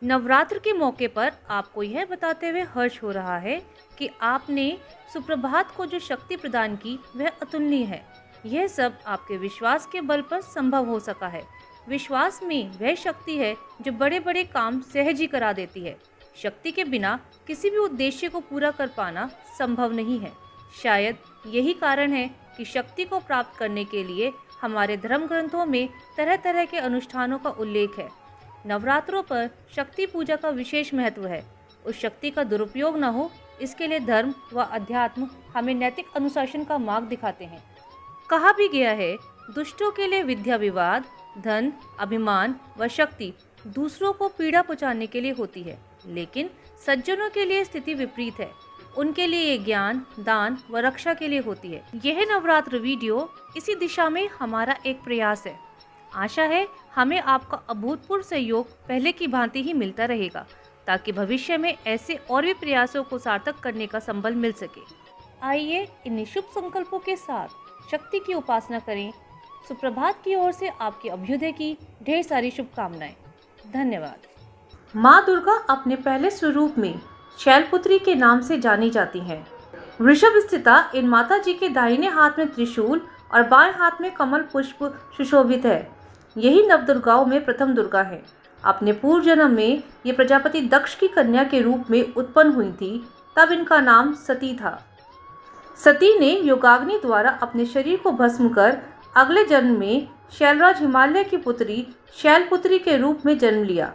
नवरात्र के मौके पर आपको यह बताते हुए हर्ष हो रहा है कि आपने सुप्रभात को जो शक्ति प्रदान की वह अतुलनीय है। यह सब आपके विश्वास के बल पर संभव हो सका है। विश्वास में वह शक्ति है जो बड़े बड़े काम सहज ही करा देती है। शक्ति के बिना किसी भी उद्देश्य को पूरा कर पाना संभव नहीं है। शायद यही कारण है कि शक्ति को प्राप्त करने के लिए हमारे धर्म ग्रंथों में तरह तरह के अनुष्ठानों का उल्लेख है। नवरात्रों पर शक्ति पूजा का विशेष महत्व है। उस शक्ति का दुरुपयोग न हो, इसके लिए धर्म व अध्यात्म हमें नैतिक अनुशासन का मार्ग दिखाते हैं। कहा भी गया है, दुष्टों के लिए विद्या विवाद, धन, अभिमान व शक्ति दूसरों को पीड़ा पहुंचाने के लिए होती है, लेकिन सज्जनों के लिए स्थिति विपरीत है। उनके लिए ये ज्ञान, दान व रक्षा के लिए होती है। यह नवरात्र वीडियो इसी दिशा में हमारा एक प्रयास है। आशा है हमें आपका अभूतपूर्व सहयोग पहले की भांति ही मिलता रहेगा, ताकि भविष्य में ऐसे और भी प्रयासों को सार्थक करने का संबल मिल सके। आइए इन्हीं शुभ संकल्पों के साथ शक्ति की उपासना करें। सुप्रभात की ओर से आपके अभ्युदय की ढेर सारी शुभकामनाएं। धन्यवाद। माँ दुर्गा अपने पहले स्वरूप में शैलपुत्री के नाम से जानी जाती हैं। वृषभ स्थिता इन माता जी के दाहिने हाथ में त्रिशूल और बाएं हाथ में कमल पुष्प सुशोभित है। यही नवदुर्गाओं में प्रथम दुर्गा है। अपने पूर्व जन्म में ये प्रजापति दक्ष की कन्या के रूप में उत्पन्न हुई थी, तब इनका नाम सती था। सती ने योगाग्नि द्वारा अपने शरीर को भस्म कर अगले जन्म में शैलराज हिमालय की पुत्री शैलपुत्री के रूप में जन्म लिया।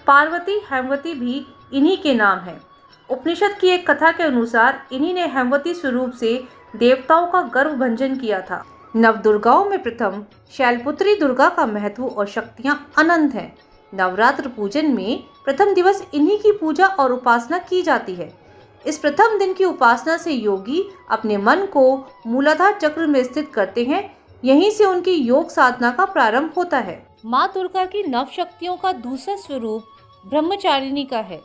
पार्वती हेमवती भी इन्हीं के नाम है। उपनिषद की एक कथा के अनुसार इन्हीं ने हेमवती स्वरूप से देवताओं का गर्व भंजन किया था। नवदुर्गाओं में प्रथम शैलपुत्री दुर्गा का महत्व और शक्तियां अनंत हैं। नवरात्र पूजन में प्रथम दिवस इन्हीं की पूजा और उपासना की जाती है। इस प्रथम दिन की उपासना से योगी अपने मन को मूलाधार चक्र में स्थित करते हैं। यहीं से उनकी योग साधना का प्रारंभ होता है। माँ दुर्गा की नव शक्तियों का दूसरा स्वरूप ब्रह्मचारिणी का है।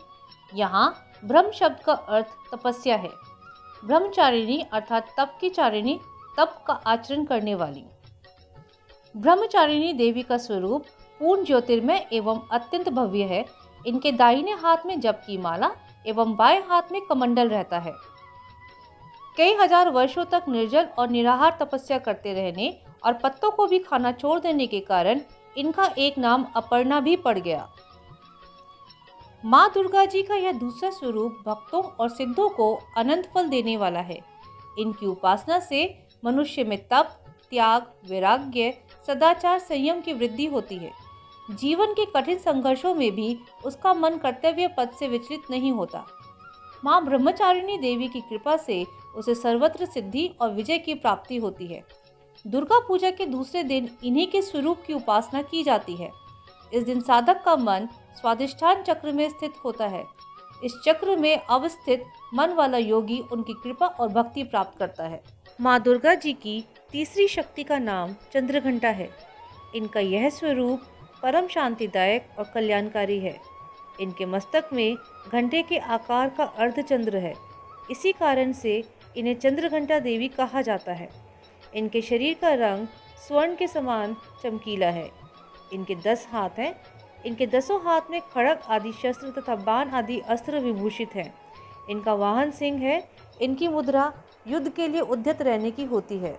यहाँ ब्रह्म शब्द का अर्थ तपस्या है। ब्रह्मचारिणी अर्थात तप की चारिणी, तप का आचरण करने वाली। ब्रह्मचारिणी देवी का स्वरूप पूर्ण ज्योतिर्मय एवं अत्यंत भव्य है। इनके दाहिने हाथ में जप की माला एवं बाएं हाथ में कमंडल रहता है। कई हजार वर्षों तक निर्जल और निराहार तपस्या करते रहने और पत्तों को भी खाना छोड़ देने के कारण इनका एक नाम अपर्णा भी पड़ गया। माँ दुर्गा जी का यह दूसरा स्वरूप भक्तों और सिद्धों को अनंत फल देने वाला है। इनकी उपासना से मनुष्य में तप, त्याग, वैराग्य, सदाचार, संयम की वृद्धि होती है। जीवन के कठिन संघर्षों में भी उसका मन कर्तव्य पथ से विचलित नहीं होता। माँ ब्रह्मचारिणी देवी की कृपा से उसे सर्वत्र सिद्धि और विजय की प्राप्ति होती है। दुर्गा पूजा के दूसरे दिन इन्हीं के स्वरूप की उपासना की जाती है। इस दिन साधक का मन स्वादिष्ठान चक्र में स्थित होता है। इस चक्र में अवस्थित मन वाला योगी उनकी कृपा और भक्ति प्राप्त करता है। माँ दुर्गा जी की तीसरी शक्ति का नाम चंद्रघंटा है। इनका यह स्वरूप परम शांतिदायक और कल्याणकारी है। इनके मस्तक में घंटे के आकार का अर्धचंद्र है। इसी कारण से इन्हें चंद्रघंटा देवी कहा जाता है। इनके शरीर का रंग स्वर्ण के समान चमकीला है। इनके 10 हाथ हैं। इनके 10 हाथ में खड़ग आदि शस्त्र तथा बाण आदि अस्त्र विभूषित हैं। इनका वाहन सिंह है। इनकी मुद्रा युद्ध के लिए उद्यत रहने की होती है।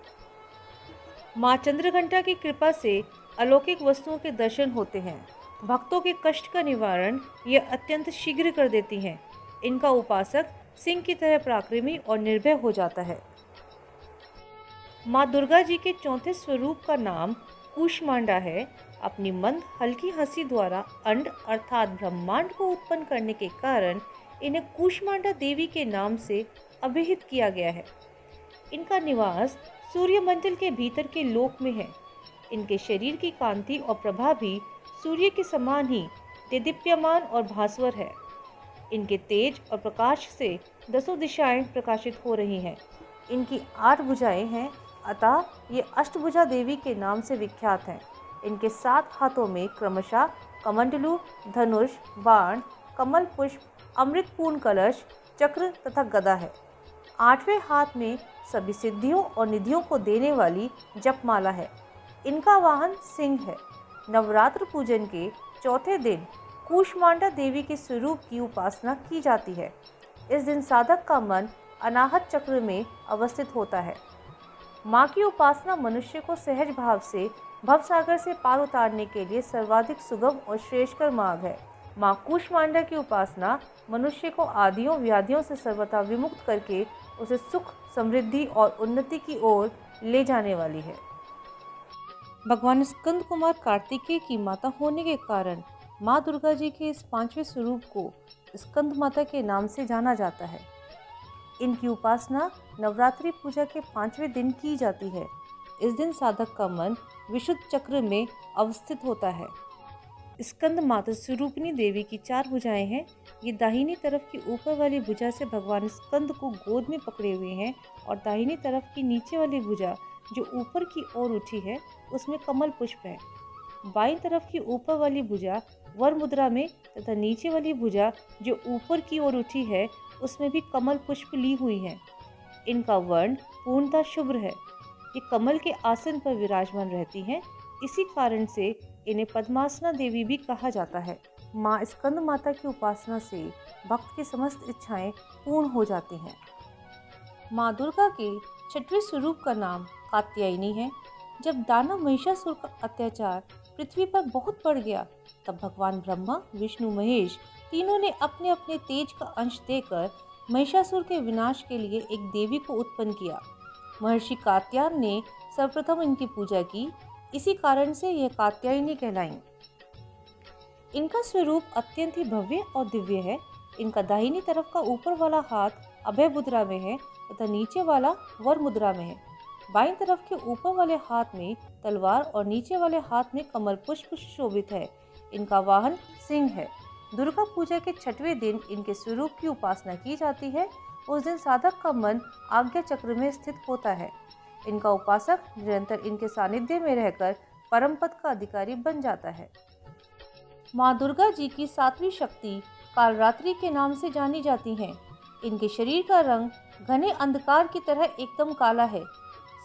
माँ चंद्रघंटा की कृपा से अलौकिक वस्तुओं के दर्शन होते हैं। भक्तों के कष्ट का निवारण ये अत्यंत शीघ्र कर देती हैं। इनका उपासक सिंह की तरह पराक्रमी और निर्भय हो जाता है। माँ दुर्गा जी के चौथे स्वरूप का नाम कूष्मांडा है। अपनी मंद हल्की हंसी द्वारा अंड अर्थात ब्रह्मांड को उत्पन्न करने के कारण इन्हें कूष्मांडा देवी के नाम से अभिहित किया गया है। इनका निवास सूर्यमंडल के भीतर के लोक में है। इनके शरीर की कांति और प्रभा भी सूर्य के समान ही देदीप्यमान और भास्वर है। इनके तेज और प्रकाश से 10 दिशाएं प्रकाशित हो रही हैं। इनकी 8 भुजाएं हैं, अतः ये अष्टभुजा देवी के नाम से विख्यात हैं। इनके 7 हाथों में क्रमशः कमंडलू, धनुष, बाण, कमल पुष्प, अमृतपूर्ण कलश, चक्र तथा गदा है। 8वें हाथ में सभी सिद्धियों और निधियों को देने वाली जपमाला है। इनका वाहन सिंह है। नवरात्र पूजन के चौथे दिन कूष्मांडा देवी के स्वरूप की उपासना की जाती है। इस दिन साधक का मन अनाहत चक्र में अवस्थित होता है। माँ की उपासना मनुष्य को सहज भाव से भवसागर से पार उतारने के लिए सर्वाधिक सुगम और श्रेष्ठकर मार्ग है। माँ कूष्मांडा की उपासना मनुष्य को आदियों व्याधियों से सर्वथा विमुक्त करके उसे सुख, समृद्धि और उन्नति की ओर ले जाने वाली है। भगवान स्कंद कुमार कार्तिकेय की माता होने के कारण माँ दुर्गा जी के इस पांचवें स्वरूप को स्कंद माता के नाम से जाना जाता है। इनकी उपासना नवरात्रि पूजा के 5वें दिन की जाती है। इस दिन साधक का मन विशुद्ध चक्र में अवस्थित होता है। स्कंद माता स्वरूपिणी देवी की 4 भुजाएं हैं। ये दाहिनी तरफ की ऊपर वाली भुजा से भगवान स्कंद को गोद में पकड़े हुए हैं और दाहिनी तरफ की नीचे वाली भुजा जो ऊपर की ओर उठी है उसमें कमल पुष्प है। बाईं तरफ की ऊपर वाली भुजा वर मुद्रा में तथा नीचे वाली भुजा जो ऊपर की ओर उठी है उसमें भी कमल पुष्प ली हुई है। इनका वर्ण पूर्णतः शुभ्र है। ये कमल के आसन पर विराजमान रहती हैं। इसी कारण से इन्हें पद्मासना देवी भी कहा जाता है। माँ स्कंद माता की उपासना से भक्त की समस्त इच्छाएं पूर्ण हो जाती हैं। माँ दुर्गा के 6वें स्वरूप का नाम कात्यायनी है। जब दानव महिषासुर का अत्याचार पृथ्वी पर बहुत बढ़ गया तब भगवान ब्रह्मा, विष्णु, महेश तीनों ने अपने अपने तेज का अंश देकर महिषासुर के विनाश के लिए एक देवी को उत्पन्न किया। महर्षि कात्यायन ने सर्वप्रथम इनकी पूजा की। इसी कारण से यह कात्यायनी कहलाईं। इनका स्वरूप अत्यंत ही भव्य और दिव्य है। इनका दाहिनी तरफ का ऊपर वाला हाथ अभय मुद्रा में है तथा नीचे वाला वर मुद्रा में है। बाईं तरफ के ऊपर वाले हाथ में तलवार और नीचे वाले हाथ में कमल पुष्प शोभित है। इनका वाहन सिंह है। दुर्गा पूजा के 6वें दिन इनके स्वरूप की उपासना की जाती है। उस दिन साधक का मन आज्ञा चक्र में स्थित होता है। इनका उपासक निरंतर इनके सानिध्य में रहकर परम पद का अधिकारी बन जाता है। माँ दुर्गा जी की 7वीं शक्ति कालरात्रि के नाम से जानी जाती हैं। इनके शरीर का रंग घने अंधकार की तरह एकदम काला है।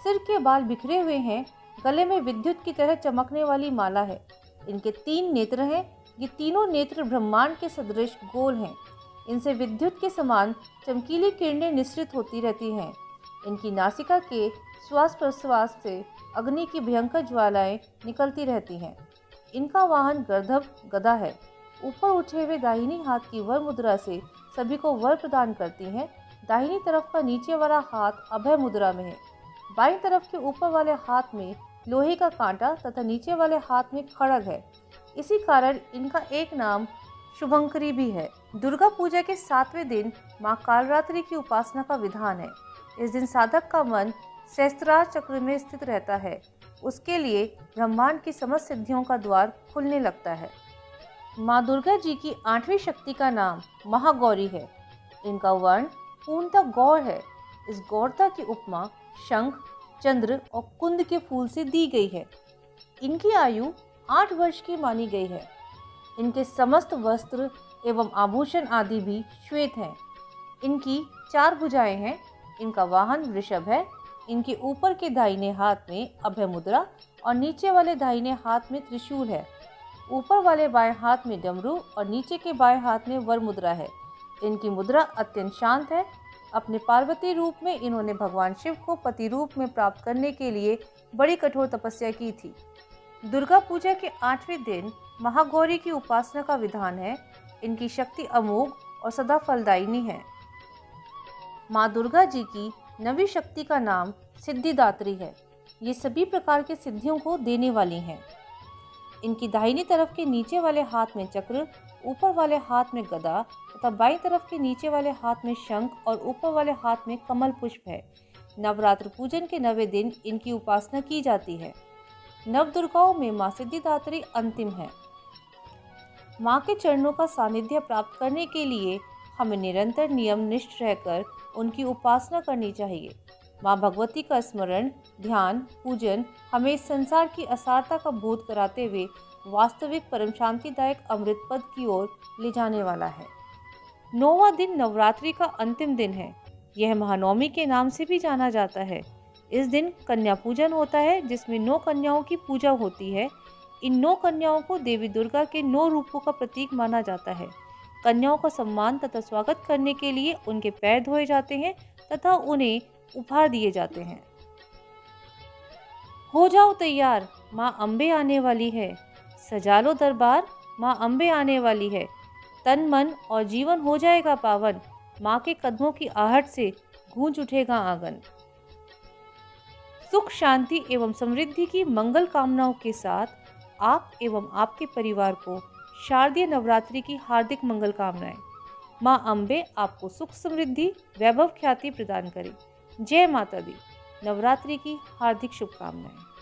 सिर के बाल बिखरे हुए हैं। गले में विद्युत की तरह चमकने वाली माला है। इनके 3 नेत्र हैं। ये तीनों नेत्र ब्रह्मांड के सदृश गोल हैं। इनसे विद्युत के समान चमकीली किरणें निसृत होती रहती हैं। इनकी नासिका के श्वास प्रश्वास से अग्नि की भयंकर ज्वालाएं निकलती रहती हैं। इनका वाहन गर्दभ गदा है। ऊपर उठे हुए दाहिनी हाथ की वर मुद्रा से सभी को वर प्रदान करती हैं। दाहिनी तरफ का नीचे वाला हाथ अभय मुद्रा में है। बाईं तरफ के ऊपर वाले हाथ में लोहे का कांटा तथा नीचे वाले हाथ में खड़ग है। इसी कारण इनका एक नाम शुभंकरी भी है। दुर्गा पूजा के 7वें दिन माँ कालरात्रि की उपासना का विधान है। इस दिन साधक का मन सहस्त्रार चक्र में स्थित रहता है। उसके लिए ब्रह्मांड की समस्त सिद्धियों का द्वार खुलने लगता है। माँ दुर्गा जी की 8वीं शक्ति का नाम महागौरी है। इनका वर्ण पूर्णतः गौर है। इस गौरता की उपमा शंख, चंद्र और कुंद के फूल से दी गई है। इनकी आयु 8 वर्ष की मानी गई है। इनके समस्त वस्त्र एवं आभूषण आदि भी श्वेत हैं। इनकी 4 भुजाएं हैं। इनका वाहन वृषभ है। इनके ऊपर के दाहिने हाथ में अभय मुद्रा और नीचे वाले दाहिने हाथ में त्रिशूल है। ऊपर वाले बाएं हाथ में डमरू और नीचे के बाएं हाथ में वर मुद्रा है। इनकी मुद्रा अत्यंत शांत है। अपने पार्वती रूप में इन्होंने भगवान शिव को पति रूप में प्राप्त करने के लिए बड़ी कठोर तपस्या की थी। दुर्गा पूजा के 8वें दिन महागौरी की उपासना का विधान है। इनकी शक्ति अमोघ और सदा फलदायिनी है। माँ दुर्गा जी की 9वीं शक्ति का नाम सिद्धिदात्री है। ये सभी प्रकार के सिद्धियों को देने वाली हैं। इनकी दाहिनी तरफ के नीचे वाले हाथ में चक्र, ऊपर वाले हाथ में गदा तथा बाईं तरफ के नीचे वाले हाथ में शंख और ऊपर वाले हाथ में कमल पुष्प है। नवरात्र पूजन के 9वें दिन इनकी उपासना की जाती है। नव दुर्गाओं में माँ सिद्धिदात्री अंतिम है। माँ के चरणों का सानिध्य प्राप्त करने के लिए हमें निरंतर नियम निष्ठ रहकर उनकी उपासना करनी चाहिए। माँ भगवती का स्मरण, ध्यान, पूजन हमें इस संसार की असारता का बोध कराते हुए वास्तविक परम शांतिदायक अमृत पद की ओर ले जाने वाला है। 9वां दिन नवरात्रि का अंतिम दिन है। यह महानवमी के नाम से भी जाना जाता है। इस दिन कन्या पूजन होता है जिसमें 9 कन्याओं की पूजा होती है। इन 9 कन्याओं को देवी दुर्गा के 9 रूपों का प्रतीक माना जाता है। कन्याओं का सम्मान तथा स्वागत करने के लिए उनके पैर धोए जाते हैं तथा उन्हें उपहार दिए जाते हैं। हो जाओ तैयार, माँ अम्बे आने वाली है। सजा लो दरबार, माँ अम्बे आने वाली है। तन मन और जीवन हो जाएगा पावन, माँ के कदमों की आहट से गूंज उठेगा आंगन। सुख शांति एवं समृद्धि की मंगल कामनाओं के साथ आप एवं आपके परिवार को शारदीय नवरात्रि की हार्दिक मंगल कामनाएं। माँ अम्बे आपको सुख समृद्धि वैभव ख्याति प्रदान करे। जय माता दी। नवरात्रि की हार्दिक शुभकामनाएं।